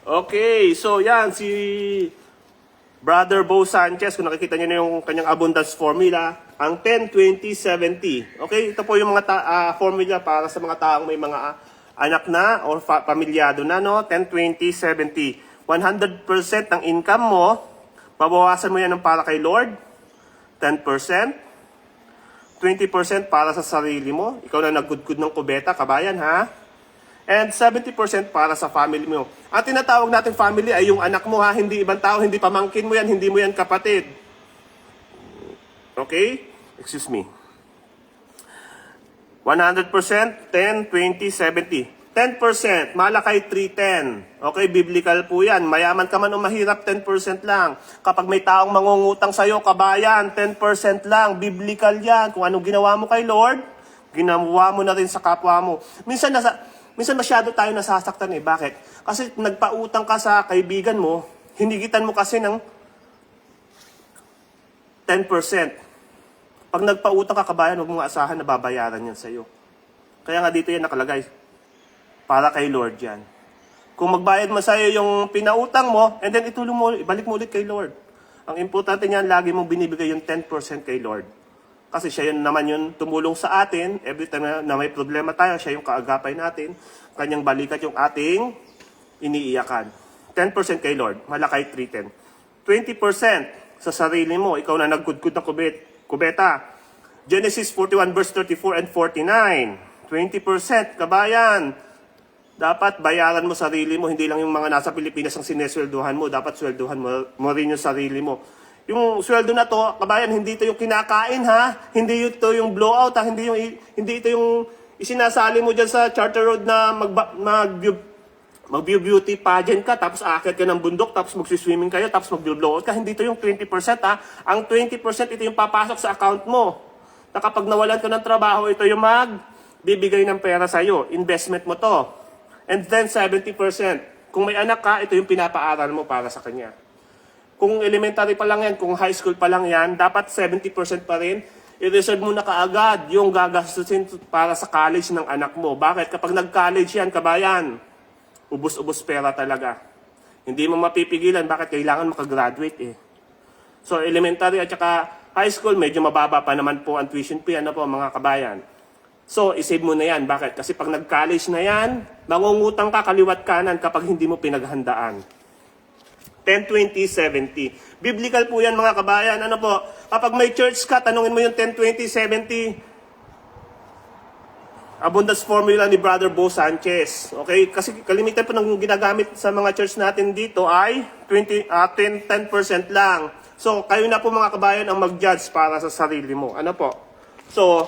Okay, so yan si Brother Bo Sanchez, kung nakikita niyo na yung kanyang abundance formula, ang 10, 20, 70. Okay, ito po yung mga formula para sa mga taong may mga anak na o pamilyado na, no? 10, 20, 70. 100% ng income mo, babawasan mo yan ng para kay Lord. 10%. 20% para sa sarili mo. Ikaw na nagkudkud ng kubeta, kabayan, ha? And 70% para sa family mo. Ang tinatawag natin family ay yung anak mo, ha? Hindi ibang tao, hindi pamangkin mo yan, hindi mo yan kapatid. Okay? Excuse me. 100%, 10, 20, 70. 10%, malakay 310. Okay, biblical po yan. Mayaman ka man o mahirap, 10% lang. Kapag may taong mangungutang sa'yo, kabayan, 10% lang. Biblical yan. Kung anong ginawa mo kay Lord, ginawa mo na rin sa kapwa mo. Minsan masyado tayo nasasaktan eh. Bakit? Kasi nagpautang ka sa kaibigan mo, hinigitan mo kasi ng 10%. Pag nagpautang ka, kabayan, huwag mong asahan na babayaran yan sa'yo. Kaya nga dito yan nakalagay. Para kay Lord yan. Kung magbayad mo sa'yo yung pinautang mo, and then itulong mo, ibalik mo ulit kay Lord. Ang importante niyan, lagi mong binibigay yung 10% kay Lord. Kasi siya yun naman yun tumulong sa atin. Every time na may problema tayo, siya yung kaagapay natin. Kanyang balikat yung ating iniiyakan. 10% kay Lord, malakay 310. 20% sa sarili mo, ikaw na nagkudkud ng kubeta. Genesis 41 verse 34 and 49. 20%, kabayan. Dapat bayaran mo sarili mo, hindi lang yung mga nasa Pilipinas ang sineswelduhan mo. Dapat swelduhan mo rin yung sarili mo. Yung sweldo na to, kabayan, hindi ito yung kinakain, ha? Hindi ito yung blowout, ha? Hindi ito yung isinasali mo dyan sa Charter Road na mag-beauty pageant ka, tapos aakyat ka ng bundok, tapos magsiswimming kayo, tapos mag-blowout ka. Hindi ito yung 20%, ha? Ang 20% ito yung papasok sa account mo. Na kapag nawalan ka ng trabaho, ito yung magbibigay ng pera sa'yo. Investment mo to. And then 70%. Kung may anak ka, ito yung pinapaaral mo para sa kanya. Kung elementary pa lang yan, kung high school pa lang yan, dapat 70% pa rin. I-reserve mo na kaagad yung gagastusin para sa college ng anak mo. Bakit? Kapag nag-college yan, kabayan, ubus-ubus pera talaga. Hindi mo mapipigilan. Bakit? Kailangan makagraduate eh. So elementary at saka high school, medyo mababa pa naman po ang tuition fee, ano po mga kabayan. So, isave mo na yan. Bakit? Kasi pag nag-college na yan, mangungutang ka kaliwat kanan kapag hindi mo pinaghandaan. 10, 20, 70. Biblical po yan mga kabayan. Ano po? Kapag may church ka, tanungin mo yung 10, 20, 70. Abundance formula ni Brother Bo Sanchez. Okay? Kasi kalimitan po ng ginagamit sa mga church natin dito ay 10% lang. So, kayo na po mga kabayan ang mag-judge para sa sarili mo. Ano po? So,